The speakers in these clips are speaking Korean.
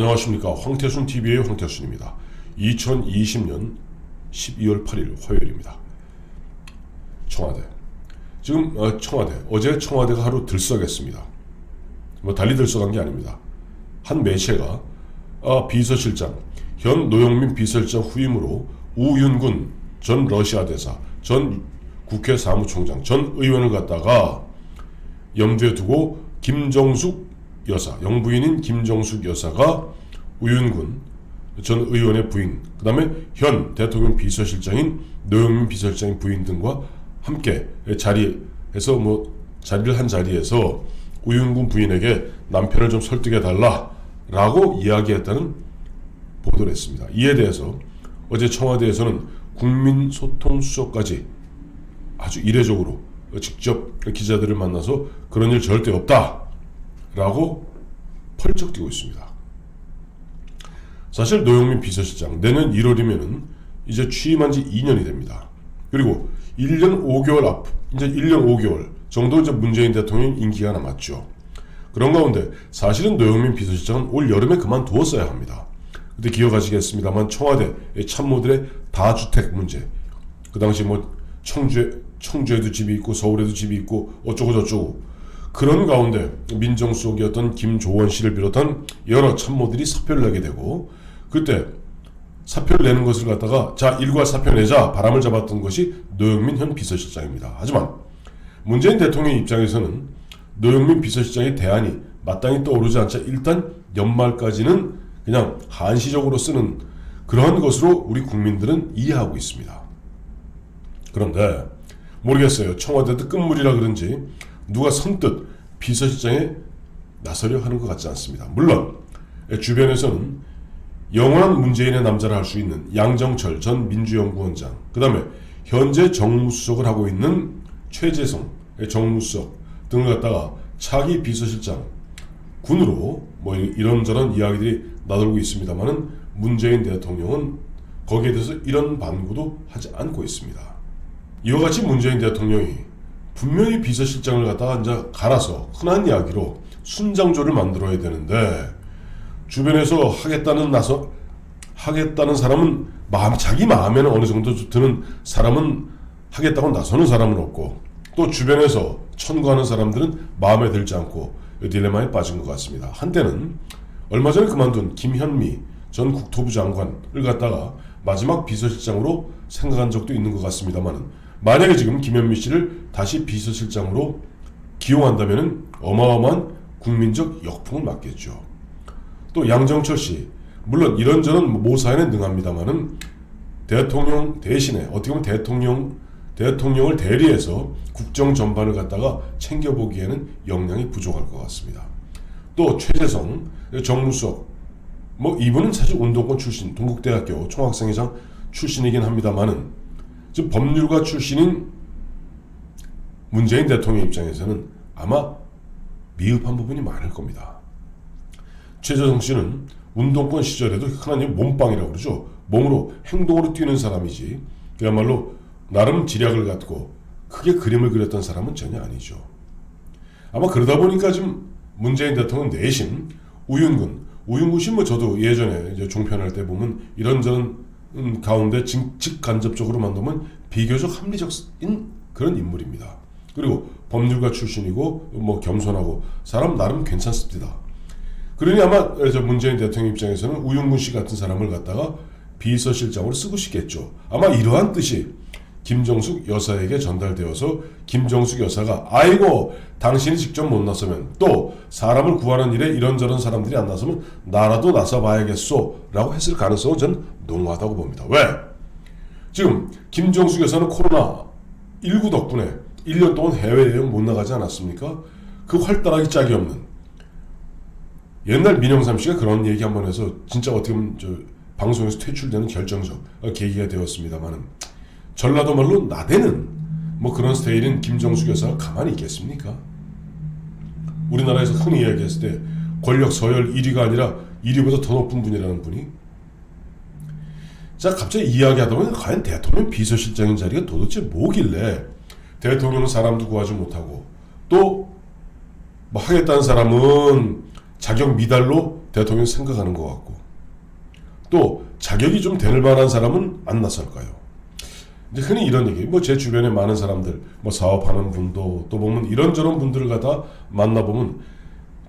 안녕하십니까. 황태순TV의 황태순입니다. 2020년 12월 8일 화요일입니다. 청와대. 지금 어제 청와대가 하루 들썩했습니다. 달리 들썩한 게 아닙니다. 한 매체가 비서실장, 현 노영민 비서실장 후임으로 우윤군 전 러시아 대사, 전 국회 사무총장, 전 의원을 갖다가 염두에 두고 김정숙 여사, 영부인인 김정숙 여사가 우윤군 전 의원의 부인, 그 다음에 현 대통령 비서실장인 노영민 비서실장의 부인 등과 함께 자리를 한 자리에서 우윤군 부인에게 남편을 좀 설득해달라라고 이야기했다는 보도를 했습니다. 이에 대해서 어제 청와대에서는 국민소통수석까지 아주 이례적으로 직접 기자들을 만나서 그런 일 절대 없다라고 펄쩍 뛰고 있습니다. 사실 노영민 비서실장 내년 1월이면은 이제 취임한 지 2년이 됩니다. 그리고 1년 5개월 정도 이제 문재인 대통령 임기가 남았죠. 그런 가운데 사실은 노영민 비서실장은 올 여름에 그만두었어야 합니다. 그때 기억하시겠습니다만 청와대 참모들의 다주택 문제, 그 당시 청주에도 집이 있고 서울에도 집이 있고 어쩌고 저쩌고, 그런 가운데 민정수석이었던 김조원 씨를 비롯한 여러 참모들이 사표를 내게 되고, 그때 사표를 내는 것을 갖다가 일괄 사표 내자 바람을 잡았던 것이 노영민 현 비서실장입니다. 하지만 문재인 대통령 입장에서는 노영민 비서실장의 대안이 마땅히 떠오르지 않자 일단 연말까지는 그냥 한시적으로 쓰는 그러한 것으로 우리 국민들은 이해하고 있습니다. 그런데 모르겠어요. 청와대도 끝물이라 그런지 누가 선뜻 비서실장에 나서려 하는 것 같지 않습니다. 물론 주변에서는 영원한 문재인의 남자라 할 수 있는 양정철 전 민주연구원장, 그 다음에 현재 정무수석을 하고 있는 최재성 정무수석 등을 갖다가 차기 비서실장 군으로 이런저런 이야기들이 나돌고 있습니다만은 문재인 대통령은 거기에 대해서 이런 반구도 하지 않고 있습니다. 이와 같이 문재인 대통령이 분명히 비서실장을 갖다가 이제 갈아서 흔한 이야기로 순장조를 만들어야 되는데, 주변에서 하겠다는 사람은 자기 마음에는 어느 정도 드는 사람은 하겠다고 나서는 사람은 없고, 또 주변에서 천거하는 사람들은 마음에 들지 않고 딜레마에 빠진 것 같습니다. 한때는 얼마 전에 그만둔 김현미 전 국토부 장관을 갖다가 마지막 비서실장으로 생각한 적도 있는 것 같습니다만, 만약에 지금 김현미 씨를 다시 비서실장으로 기용한다면 어마어마한 국민적 역풍을 맞겠죠. 또 양정철 씨, 물론 이런저런 모사에는 능합니다만은 대통령 대신에 어떻게 보면 대통령을 대리해서 국정 전반을 갖다가 챙겨보기에는 역량이 부족할 것 같습니다. 또 최재성 정무수석, 이분은 사실 운동권 출신, 동국대학교 총학생회장 출신이긴 합니다만은 지금 법률가 출신인 문재인 대통령 입장에서는 아마 미흡한 부분이 많을 겁니다. 최재성 씨는 운동권 시절에도 흔한 몸빵이라고 그러죠. 몸으로 행동으로 뛰는 사람이지 그야말로 나름 지략을 갖고 크게 그림을 그렸던 사람은 전혀 아니죠. 아마 그러다 보니까 지금 문재인 대통령 내심 우윤군 씨 저도 예전에 이제 종편할 때 보면 이런저런 가운데 직간접적으로 만나면 비교적 합리적인 그런 인물입니다. 그리고 법률가 출신이고 겸손하고 사람 나름 괜찮습니다. 그러니 아마 문재인 대통령 입장에서는 우윤군 씨 같은 사람을 갖다가 비서실장으로 쓰고 싶겠죠. 아마 이러한 뜻이 김정숙 여사에게 전달되어서 김정숙 여사가 아이고 당신이 직접 못 나서면, 또 사람을 구하는 일에 이런저런 사람들이 안 나서면 나라도 나서 봐야겠소 라고 했을 가능성은 전 농후하다고 봅니다. 왜? 지금 김정숙 여사는 코로나19 덕분에 1년 동안 해외여행 못 나가지 않았습니까? 그 활달하기 짝이 없는, 옛날 민영삼 씨가 그런 얘기 한번 해서 진짜 어떻게 보면 방송에서 퇴출되는 결정적 계기가 되었습니다만은, 전라도 말로 나대는 그런 스타일인 김정숙 여사가 가만히 있겠습니까? 우리나라에서 흔히 이야기했을 때 권력 서열 1위가 아니라 1위보다 더 높은 분이라는 분이, 갑자기 이야기하다 보면 과연 대통령 비서실장인 자리가 도대체 뭐길래 대통령은 사람도 구하지 못하고 또 하겠다는 사람은 자격 미달로 대통령 생각하는 것 같고, 또 자격이 좀 될 만한 사람은 안 나설까요? 이제 흔히 이런 얘기, 뭐 제 주변에 많은 사람들, 뭐 사업하는 분도 또 보면 이런저런 분들을 갖다 만나보면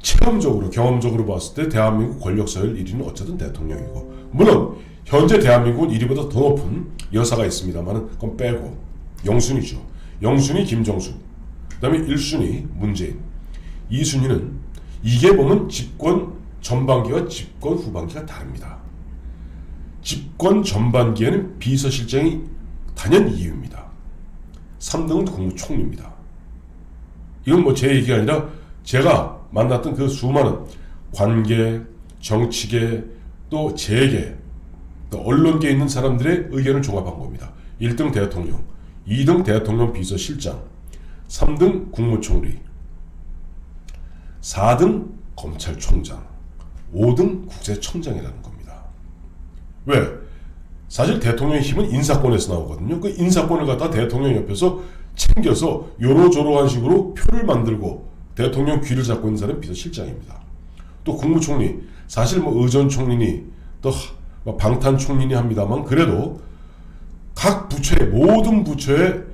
체험적으로, 경험적으로 봤을 때 대한민국 권력서열 1위는 어쨌든 대통령이고, 물론 현재 대한민국은 1위보다 더 높은 여사가 있습니다만 그건 빼고 영순위죠. 영순위 김정숙, 그 다음에 1순위 문재인, 2순위는 이게 보면 집권 전반기와 집권 후반기가 다릅니다. 집권 전반기에는 비서실장이 단연 2위입니다. 3등은 국무총리입니다. 이건 뭐 제 얘기가 아니라 제가 만났던 그 수많은 관계, 정치계, 또 재계, 또 언론계에 있는 사람들의 의견을 종합한 겁니다. 1등 대통령, 2등 대통령 비서실장, 3등 국무총리, 4등 검찰총장, 5등 국세청장이라는 겁니다. 왜? 사실 대통령의 힘은 인사권에서 나오거든요. 그 인사권을 갖다 대통령 옆에서 챙겨서 요로조로한 식으로 표를 만들고 대통령 귀를 잡고 있는 사람이 비서실장입니다. 또 국무총리, 사실 뭐 의전총리니 또 방탄총리니 합니다만 그래도 각 부처의 모든 부처에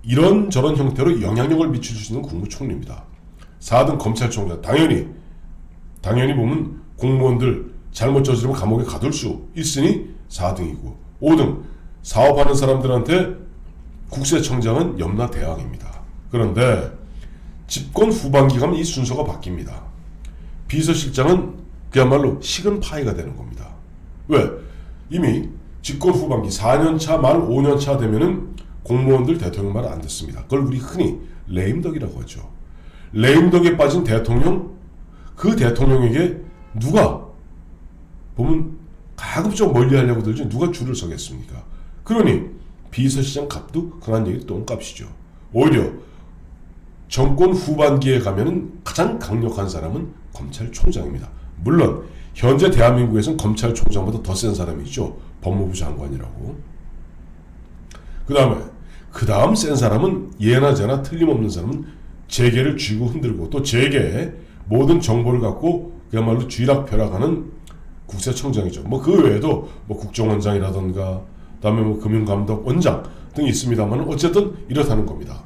이런저런 형태로 영향력을 미칠 수 있는 국무총리입니다. 4등 검찰총장, 당연히 보면 공무원들 잘못 저지르면 감옥에 가둘 수 있으니 4등이고, 5등 사업하는 사람들한테 국세청장은 염라대왕입니다. 그런데 집권 후반기 가면 이 순서가 바뀝니다. 비서실장은 그야말로 식은 파이가 되는 겁니다. 왜? 이미 집권 후반기 4년차 말 5년차 되면은 공무원들 대통령 말 안 듣습니다. 그걸 우리 흔히 레임덕이라고 하죠. 레임덕에 빠진 대통령, 그 대통령에게 누가 보면 가급적 멀리 하려고 들지 누가 줄을 서겠습니까? 그러니 비서실장 값도 그런 얘기 똥값이죠. 오히려 정권 후반기에 가면은 가장 강력한 사람은 검찰총장입니다. 물론 현재 대한민국에서는 검찰총장보다 더 센 사람이 있죠. 법무부 장관이라고. 그 다음 센 사람은 예나 제나 틀림없는 사람은 재계를 쥐고 흔들고 또 재계의 모든 정보를 갖고 그야말로 쥐락펴락하는 국세청장이죠. 뭐 그 외에도 뭐 국정원장이라던가 그다음에 뭐 금융감독 원장 등이 있습니다만 어쨌든 이렇다는 겁니다.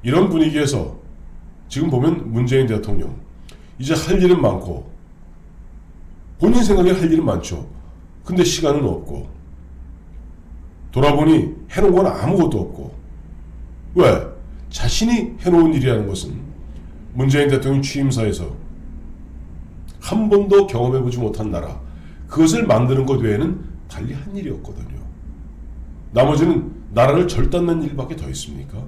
이런 분위기에서 지금 보면 문재인 대통령 이제 할 일은 많고 본인 생각에 할 일은 많죠. 근데 시간은 없고 돌아보니 해놓은 건 아무것도 없고, 왜? 자신이 해놓은 일이라는 것은 문재인 대통령 취임사에서 한 번도 경험해보지 못한 나라, 그것을 만드는 것 외에는 달리 한 일이 없거든요. 나머지는 나라를 절단낸 일밖에 더 있습니까?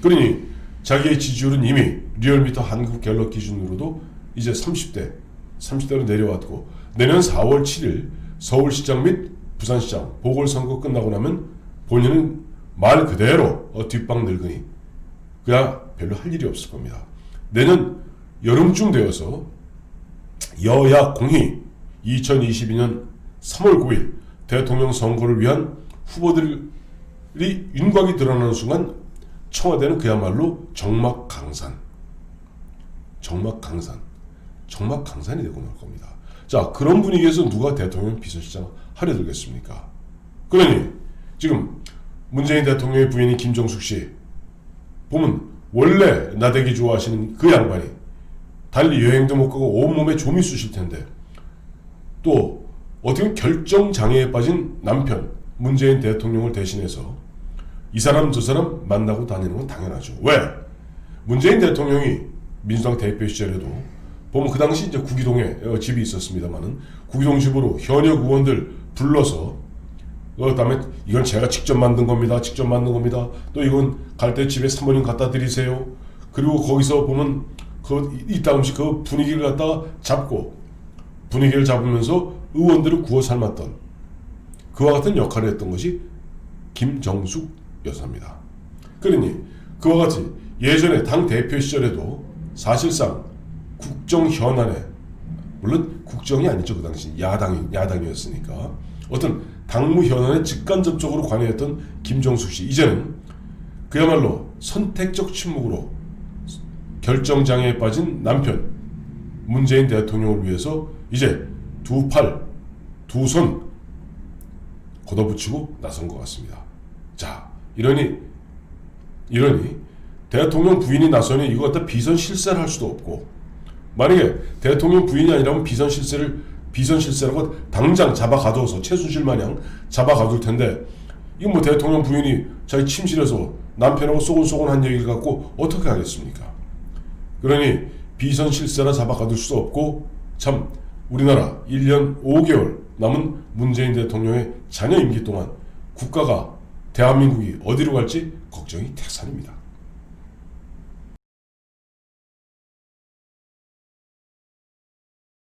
그러니 자기의 지지율은 이미 리얼미터 한국 갤럽 기준으로도 이제 30대로 내려왔고, 내년 4월 7일 서울시장 및 부산시장 보궐선거 끝나고 나면 본인은 말 그대로 뒷방 늙으니 그야 별로 할 일이 없을 겁니다. 내년 여름쯤 되어서 여야 공히 2022년 3월 9일 대통령 선거를 위한 후보들이 윤곽이 드러나는 순간 청와대는 그야말로 정막강산이 되고 말 겁니다. 자, 그런 분위기에서 누가 대통령 비서실장 하려 들겠습니까? 그러니 지금 문재인 대통령의 부인인 김정숙 씨 보면 원래 나대기 좋아하시는 그 양반이 달리 여행도 못 가고 온몸에 좀이 쑤실 텐데, 또 어떻게 보면 결정장애에 빠진 남편 문재인 대통령을 대신해서 이 사람 저 사람 만나고 다니는 건 당연하죠. 왜? 문재인 대통령이 민주당 대표 시절에도 보면 그 당시 이제 구기동에 집이 있었습니다만은 구기동 집으로 현역 의원들 불러서 그다음에 이건 제가 직접 만든 겁니다. 또 이건 갈 때 집에 사모님 갖다 드리세요. 그리고 거기서 보면 이따 음식 그 분위기를 갖다가 분위기를 잡으면서 의원들을 구워 삶았던 그와 같은 역할을 했던 것이 김정숙 여사입니다. 그러니 그와 같이 예전에 당 대표 시절에도 사실상 국정 현안에, 물론 국정이 아니죠, 그 당시 야당이었으니까 어떤 당무 현안에 직간접적으로 관여했던 김정숙 씨, 이제는 그야말로 선택적 침묵으로 결정장애에 빠진 남편 문재인 대통령을 위해서 이제 두 팔, 두 손 걷어붙이고 나선 것 같습니다. 자, 이러니 대통령 부인이 나서니 이거 갖다 비선 실세를 할 수도 없고, 만약에 대통령 부인이 아니라면 비선 실세라고 당장 잡아가둬서 최순실 마냥 잡아가둘 텐데, 이거 뭐 대통령 부인이 자기 침실에서 남편하고 쏘곤쏘곤한 얘기를 갖고 어떻게 하겠습니까? 그러니 비선 실세라 잡아가둘 수도 없고, 참 우리나라 1년 5개월 남은 문재인 대통령의 잔여 임기 동안 국가가, 대한민국이 어디로 갈지 걱정이 태산입니다.